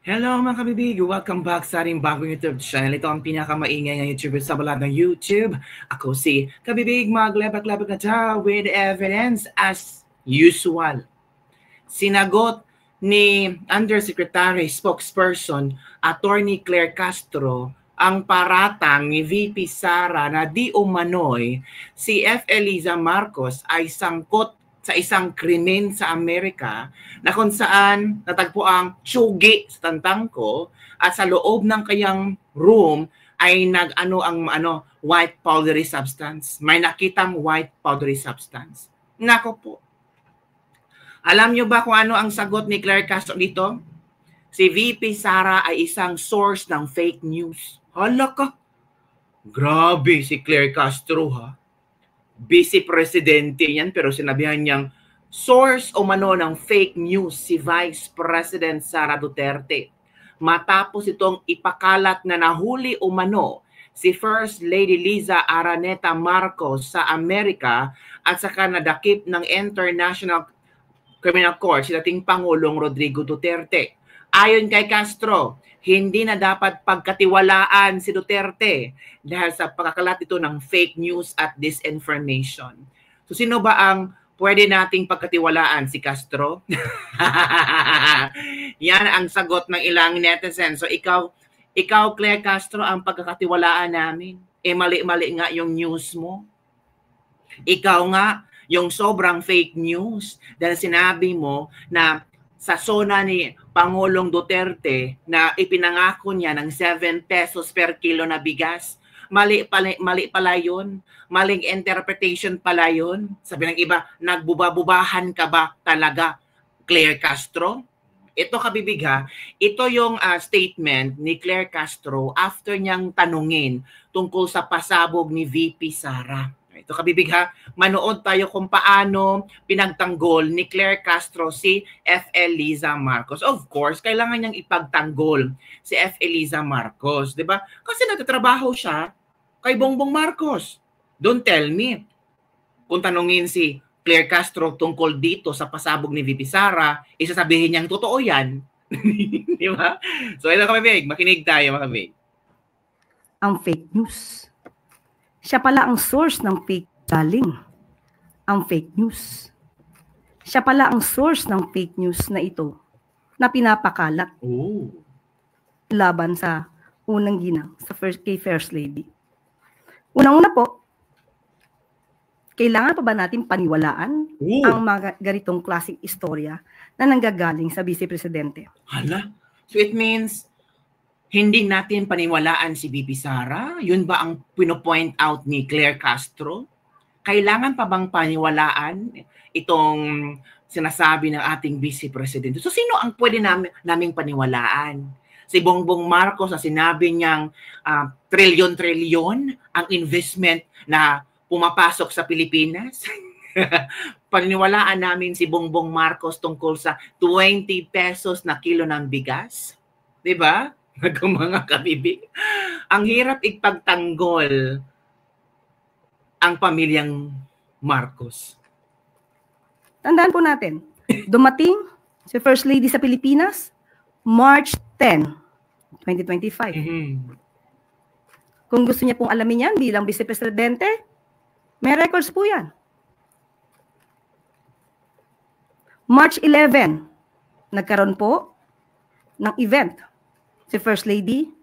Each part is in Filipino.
Hello mga kabibig! Welcome back sa ating bagong YouTube channel. Ito ang pinakamaingay ng YouTuber sa balat ng YouTube. Ako si Kabibig, maglebak-lebak na ta with evidence as usual. Sinagot ni Undersecretary Spokesperson Attorney Claire Castro ang paratang ni VP Sara na di umano'y si F. Eliza Marcos ay sangkot sa isang krimen sa Amerika na kung saan natagpo ang tsugi sa tangko at sa loob ng kayang room ay white powdery substance. May nakitang white powdery substance. Nako po. Alam nyo ba kung ano ang sagot ni Claire Castro dito? Si VP Sara ay isang source ng fake news. Hala ka. Grabe si Claire Castro ha. Vice Presidente yan pero sinabihan niyang source o mano ng fake news si Vice President Sara Duterte. Matapos itong ipakalat na nahuli umano si First Lady Liza Araneta Marcos sa Amerika at saka nadakip ng International Criminal Court si dating Pangulong Rodrigo Duterte. Ayon kay Castro, hindi na dapat pagkatiwalaan si Duterte dahil sa pagkakalat ito ng fake news at disinformation. So sino ba ang pwede nating pagkatiwalaan? Si Castro? Yan ang sagot ng ilang netizens. So ikaw Claire Castro, ang pagkakatiwalaan namin. Mali-mali nga yung news mo. Ikaw nga, yung sobrang fake news dahil sinabi mo na sa zona ni Pangulong Duterte na ipinangako niya ng 7 pesos per kilo na bigas. Mali pala yun. Maling interpretation pala yun. Sabi ng iba, nagbubabubahan ka ba talaga, Claire Castro? Ito kabibig ha, ito yung statement ni Claire Castro after niyang tanungin tungkol sa pasabog ni VP Sara. Ito kabibig ha, manood tayo kung paano pinagtanggol ni Claire Castro si F. Eliza Marcos. Of course, kailangan niyang ipagtanggol si F. Eliza Marcos, di ba? Kasi nagtatrabaho siya kay Bongbong Marcos. Don't tell me. Kung tanungin si Claire Castro tungkol dito sa pasabog ni VP Sara, isasabihin niyang totoo yan. Di ba? So ito kabibig, makinig tayo mga kabibig. Ang fake news. Siya pala ang source ng fake galing. Ang fake news. Siya pala ang source ng fake news na ito na pinapakalat laban sa unang ginang sa kay First Lady. Unang-una po, kailangan pa ba natin paniwalaan ang mga ganitong klaseng istorya na nanggagaling sa Vice Presidente? Hala? So it means hindi natin paniwalaan si VP Sara? Yun ba ang pino-point out ni Claire Castro? Kailangan pa bang paniwalaan itong sinasabi ng ating Vice President? So sino ang pwede naming paniwalaan? Si Bongbong Marcos na sinabi niyang trilyon-trilyon ang investment na pumapasok sa Pilipinas? Paniwalaan namin si Bongbong Marcos tungkol sa 20 pesos na kilo ng bigas? Diba? Mga kabibig. Ang hirap ipagtanggol ang pamilyang Marcos. Tandaan po natin, dumating si First Lady sa Pilipinas, March 10, 2025. Kung gusto niya pong alamin yan bilang Vice Presidente, may records po yan. March 11, nagkaroon po ng event si First Lady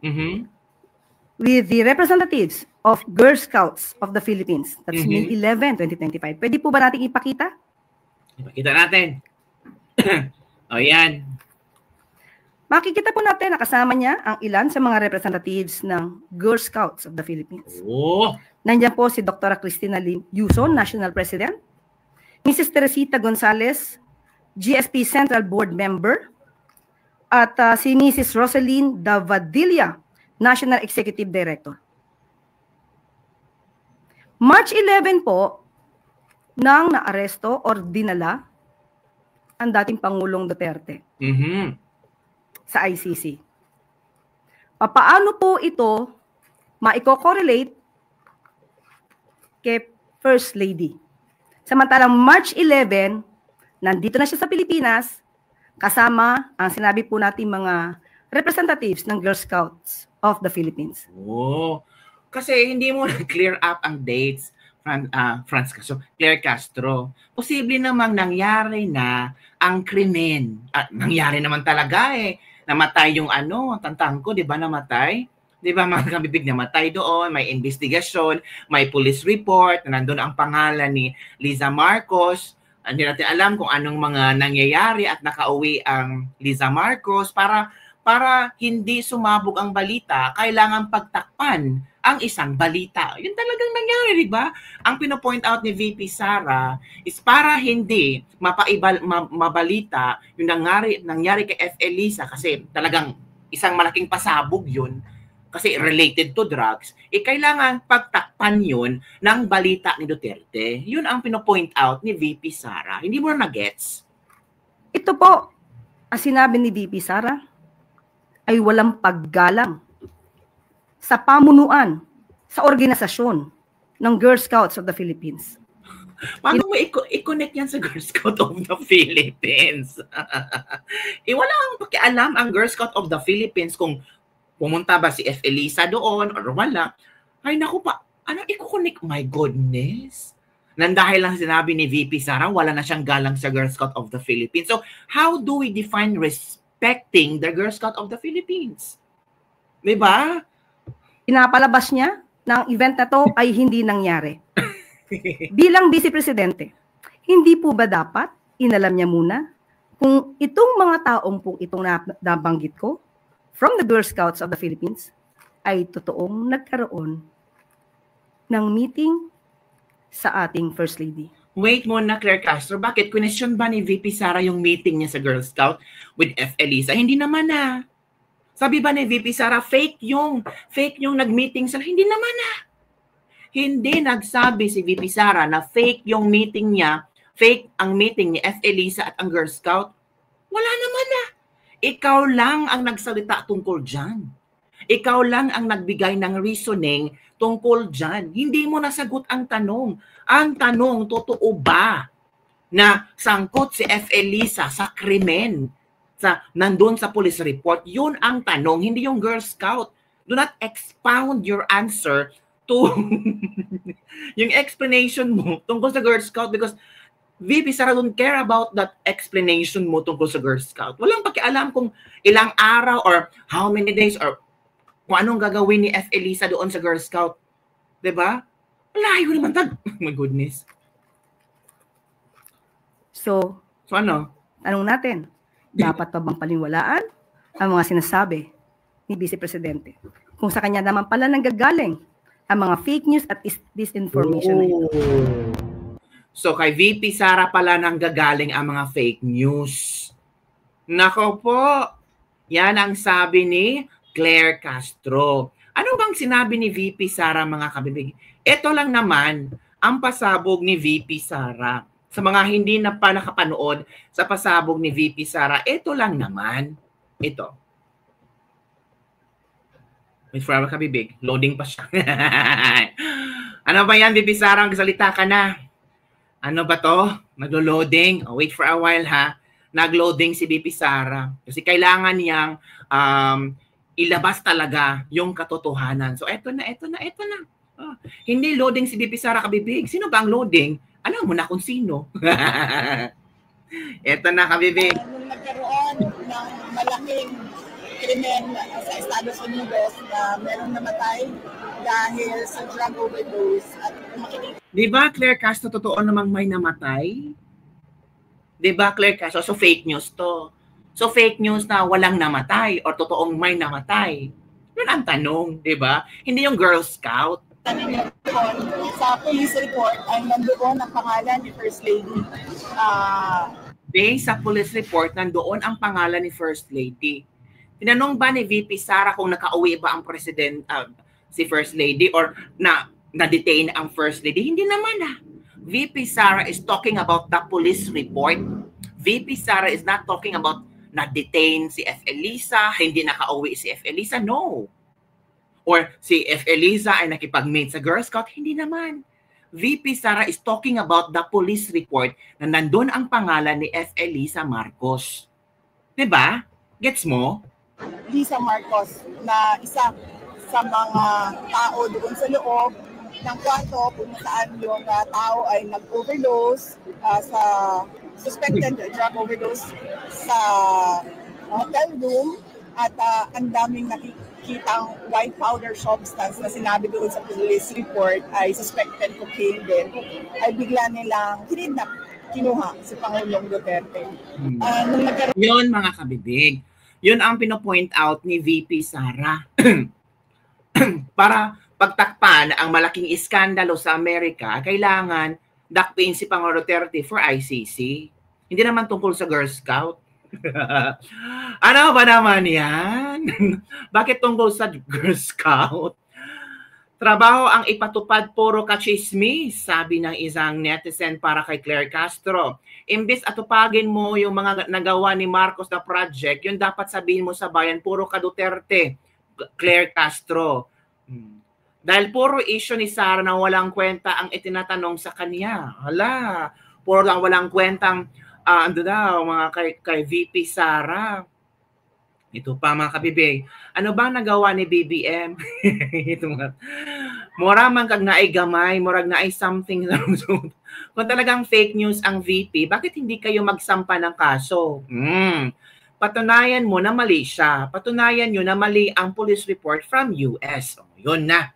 with the representatives of Girl Scouts of the Philippines. That's May 11, 2025. Pwede po ba natin ipakita? Ipakita natin. O yan. Makikita po natin na kasama niya ang ilan sa mga representatives ng Girl Scouts of the Philippines. Nandiyan po si Dr. Cristina Lim Yuson, National President. Mrs. Teresita Gonzalez, GSP Central Board Member. At si Mrs. Rosaline Davadilla, National Executive Director. March 11 po, nang naaresto or dinala ang dating Pangulong Duterte sa ICC. Paano po ito maiko-correlate kay First Lady? Samantalang March 11, nandito na siya sa Pilipinas, kasama ang sinabi po natin mga representatives ng Girl Scouts of the Philippines. Oh, kasi hindi mo clear up ang dates, Claire Castro. Posible namang nangyari na ang krimen. Nangyari naman talaga eh. Namatay yung tantang ko, di ba namatay? Di ba mga kabibig namatay doon, may investigasyon, may police report, na nandun ang pangalan ni Liza Marcos. Hindi natin alam kung anong mga nangyayari at nakauwi ang Liza Marcos para hindi sumabog ang balita, kailangan pagtakpan ang isang balita. Yun talagang nangyari, di ba? Ang pino-point out ni VP Sara is para hindi mabalita yung nangyari kay F. Elisa kasi talagang isang malaking pasabog yun kasi related to drugs, kailangan pagtakpan yun ng balita ni Duterte. Yun ang pino-point out ni VP Sara. Hindi mo na gets? Ito po, ang sinabi ni VP Sara, ay walang paggalang sa pamunuan, sa organisasyon ng Girl Scouts of the Philippines. Paano mo i-connect yan sa Girl Scout of the Philippines? Wala ang pakialam ang Girl Scout of the Philippines kung pumunta ba si F. Elisa doon or wala. Ay naku pa, i-connect? My goodness. Nandahil lang sinabi ni VP Sara, wala na siyang galang sa Girl Scout of the Philippines. So, how do we define respecting the Girl Scout of the Philippines? Diba? Pinapalabas niya na ang event na to ay hindi nangyari. Bilang Vice Presidente, hindi po ba dapat inalam niya muna kung itong mga taong pong itong nabanggit ko from the Girl Scouts of the Philippines ay totoong nagkaroon ng meeting sa ating First Lady? Wait muna, Claire Castro. Bakit? Question ba ni VP Sara yung meeting niya sa Girl Scout with F. Elisa? Hindi naman na. Sabi ba ni VP Sara, fake yung nag-meeting sila? Hindi naman na. Hindi nagsabi si VP Sara na fake yung meeting niya, fake ang meeting ni F. Elisa at ang Girl Scout. Wala naman na. Ikaw lang ang nagsalita tungkol dyan. Ikaw lang ang nagbigay ng reasoning tungkol dyan. Hindi mo nasagot ang tanong. Ang tanong, totoo ba na sangkot si F. Elisa sa krimen? Nandun sa police report? Yun ang tanong, hindi yung Girl Scout. Do not expound your answer to yung explanation mo tungkol sa Girl Scout because VP Sara don't care about that explanation mo tungkol sa Girl Scout. Walang pakialam kung ilang araw or how many days or kung anong gagawin ni F. Elisa doon sa Girl Scout. Diba? Layo naman tag. My goodness. So ano? Tanong natin, dapat pa bang paniwalaan ang mga sinasabi ni Vice Presidente kung sa kanya naman pala nanggagaling ang mga fake news at disinformation na ito? So kay VP Sara pala nang gagaling ang mga fake news. Nako po, yan ang sabi ni Claire Castro. Ano bang sinabi ni VP Sara mga kabibig? Ito lang naman ang pasabog ni VP Sara. Sa mga hindi na pa nakapanood sa pasabog ni VP Sara, ito lang naman. Ito. Wait for our kabibig. Loading pa siya. Ano ba yan, VP Sara? Magsalita ka na. Ano ba to? Naglo-loading? Oh, wait for a while ha. Nag-loading si VP Sara. Kasi kailangan niyang ilabas talaga yung katotohanan. So eto na. Oh, hindi loading si VP Sara kabibig. Sino ba ang loading? Alam mo na kung sino. Eto na kabibig. Nung nagkaroon ng malaking krimen sa Estados Unidos na merong namatay dahil sa drug overdose at makikita. Di ba, Claire Castro, totoo namang may namatay? Di ba, Claire Castro? So, fake news to. So, fake news na walang namatay or totoong may namatay. Yun ang tanong, di ba? Hindi yung Girl Scout. Sa police report ay nandoon ang pangalan ni First Lady. Based sa police report, nandoon ang pangalan ni First Lady. Tinanong ba ni VP Sara kung nakauwi ba ang si First Lady or na-detain ang First Lady? Hindi naman na. VP Sara is talking about the police report. VP Sara is not talking about na-detain si F. Elisa, hindi nakauwi si F. Elisa. No. Or si F. Elisa ay nakipag-meet sa Girl Scout. Hindi naman. VP Sara is talking about the police report na nandun ang pangalan ni F. Elisa Marcos. Diba? Gets mo? Lisa Marcos na isa sa mga tao doon sa loob ng kwarto kung saan yung tao ay nag-overdose sa suspected drug overdose sa hotel room at ang daming nakikitang white powder substance na sinabi doon sa police report ay suspected cocaine din, ay bigla nilang kinuha si Pangulong Duterte. Yun mga kabibig, yun ang pinopoint out ni VP Sara para pagtakpan ang malaking iskandalo sa Amerika, kailangan dakpin si Pangulong Duterte for ICC. Hindi naman tungkol sa Girl Scout. Ano ba naman yan? Bakit tungkol sa Girl Scout? Trabaho ang ipatupad, puro kachismis, sabi ng isang netizen para kay Claire Castro. Imbis atupagin mo yung mga nagawa ni Marcos na project, yun dapat sabihin mo sa bayan, puro ka Duterte, Claire Castro. Dahil puro issue ni Sara na walang kwenta ang itinatanong sa kanya. Hala, puro lang walang kwentang ando daw mga kay VP Sara. Ito pa mga kabibig. Ano bang nagawa ni BBM? Ito mga. Mura man kag naay gamay, murag naay something. Kung talagang fake news ang VP, bakit hindi kayo magsampa ng kaso? Patunayan mo na mali siya. Patunayan nyo na mali ang police report from US. Yun na.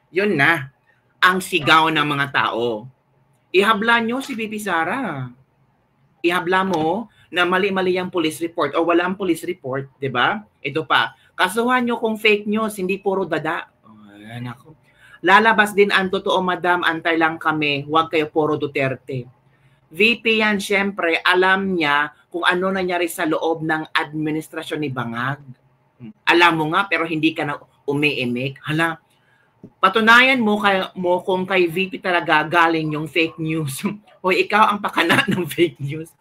Yun na ang sigaw ng mga tao. Ihabla nyo si VP Sara. Ihabla mo na mali-mali ang police report o walang police report, di ba? Ito pa, kasuhan nyo kung fake news, hindi puro dada. Lalabas din ang totoo, madam, antay lang kami, huwag kayo puro Duterte. VP yan, syempre, alam niya kung ano nangyari sa loob ng administrasyon ni Bangag. Alam mo nga, pero hindi ka na umiimik. Hala, patunayan mo kung kay VP talaga galing yung fake news. O ikaw ang pakana ng fake news.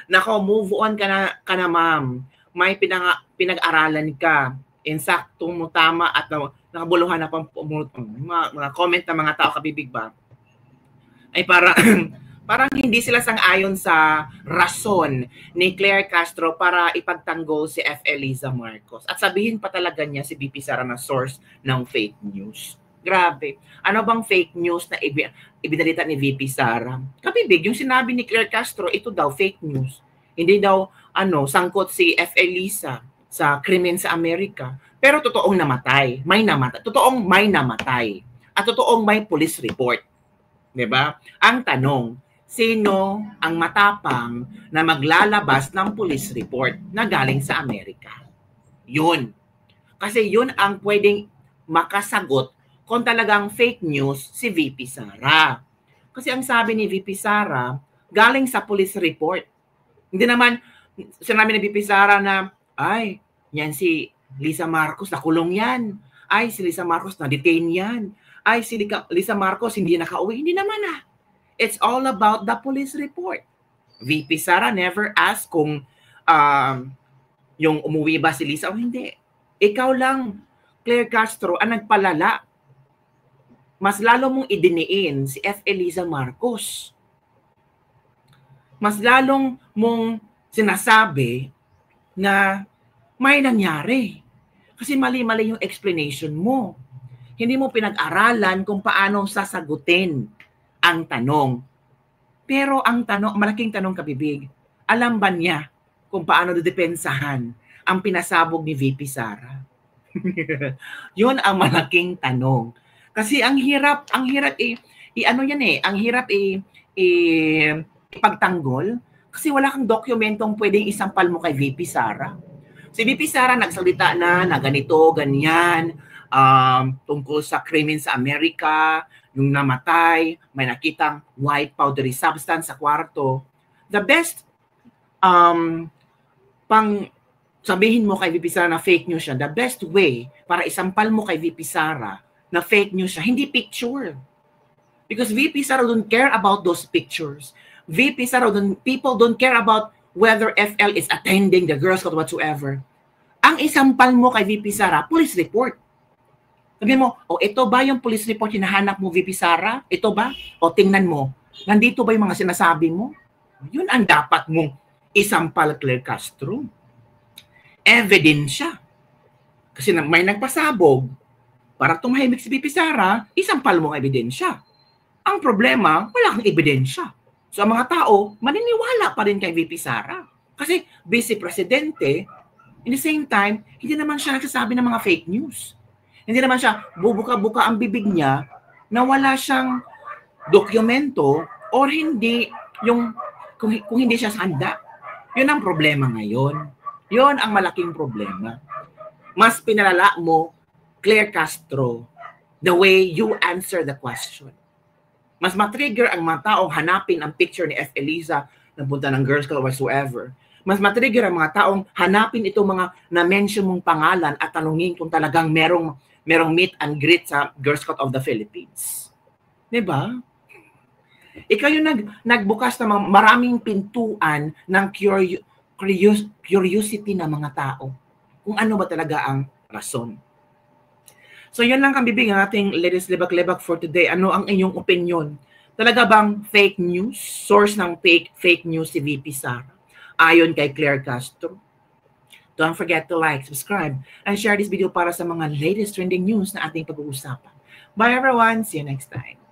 Nako, move on ka na ma'am. May pinag-aralan ka. Insakto mo tama at nakabuluhan na pang mga comment ng mga tao kabibig ba? Ay parang hindi sila sang-ayon sa rason ni Claire Castro para ipagtanggol si F. Eliza Marcos. At sabihin pa talaga niya si VP Sara na source ng fake news. Grabe. Ano bang fake news na ibinalita ni VP Sara? Kabibig, yung sinabi ni Claire Castro, ito daw fake news. Hindi daw sangkot si F. Eliza sa krimen sa Amerika. Pero totoong namatay. Totoong may namatay. At totoong may police report. 'Di ba? Ang tanong, sino ang matapang na maglalabas ng police report na galing sa Amerika? Yun. Kasi yun ang pwedeng makasagot kung talagang fake news si VP Sara. Kasi ang sabi ni VP Sara, galing sa police report. Hindi naman sinabi ni VP Sara na, ay, yan si Lisa Marcos, nakulong yan. Ay, si Lisa Marcos, na-detain yan. Ay, si Lisa Marcos, hindi nakauwi. Hindi naman It's all about the police report. VP Sara never asked kung yung umuwi ba si Lisa o hindi. Ikaw lang, Claire Castro, ang nagpalala. Mas lalo mong idiniin si F. Eliza Marcos. Mas lalong mong sinasabi na may nangyari. Kasi mali-mali yung explanation mo. Hindi mo pinag-aralan kung paano sasagutin ang tanong. Pero ang tanong, malaking tanong kabibig, alam ba niya kung paano depensahan ang pinasabog ni VP Sara? Yun ang malaking tanong. Kasi ang hirap ang hirap ipagtanggol kasi wala kang dokumentong pwedeng isampal mo kay VP Sara. Si VP Sara nagsalita na ganito, ganyan, tungkol sa krimen sa Amerika, yung namatay, may nakitang white powdery substance sa kwarto. The best sabihin mo kay VP Sara na fake news siya, the best way para isampal mo kay VP Sara na fake news siya, hindi picture. Because VP Sara don't care about those pictures. VP Sara, people don't care about whether FL is attending the Girl Scout whatsoever. Ang isampal mo kay VP Sara, police report. Sabihin mo, ito ba yung police report hinahanap mo, VP Sara? Ito ba? O tingnan mo, nandito ba yung mga sinasabi mo? Yun ang dapat mong isampal, Claire Castro. Evidence siya. Kasi may nagpasabog, para tumahimik si VP Sara, isampal mo ang ebidensya. Ang problema, wala kang ebidensya. So ang mga tao, maniniwala pa rin kay VP Sara. Kasi vice presidente, in the same time, hindi naman siya nagsasabi ng mga fake news. Hindi naman siya bubuka-buka ang bibig niya na wala siyang dokumento or hindi yung kung hindi siya handa. Yun ang problema ngayon. Yun ang malaking problema. Mas pinalala mo Claire Castro the way you answer the question. Mas matrigger ang mga taong hanapin ang picture ni F. Eliza na punta ng Girl Scout or whatsoever. Mas matrigger ang mga taong hanapin itong mga na-mention mong pangalan at tanungin kung talagang merong meet and greet sa Girl Scout of the Philippines. Diba? Ikaw yung nagbukas ng maraming pintuan ng curiosity ng mga tao. Kung ano ba talaga ang rason. So yun lang Kabibig ang ating latest lebak-lebak for today. Ano ang inyong opinion? Talaga bang fake news? Source ng fake news si VP Sara? Ayon kay Claire Castro? Don't forget to like, subscribe, and share this video para sa mga latest trending news na ating pag-uusapan. Bye everyone! See you next time!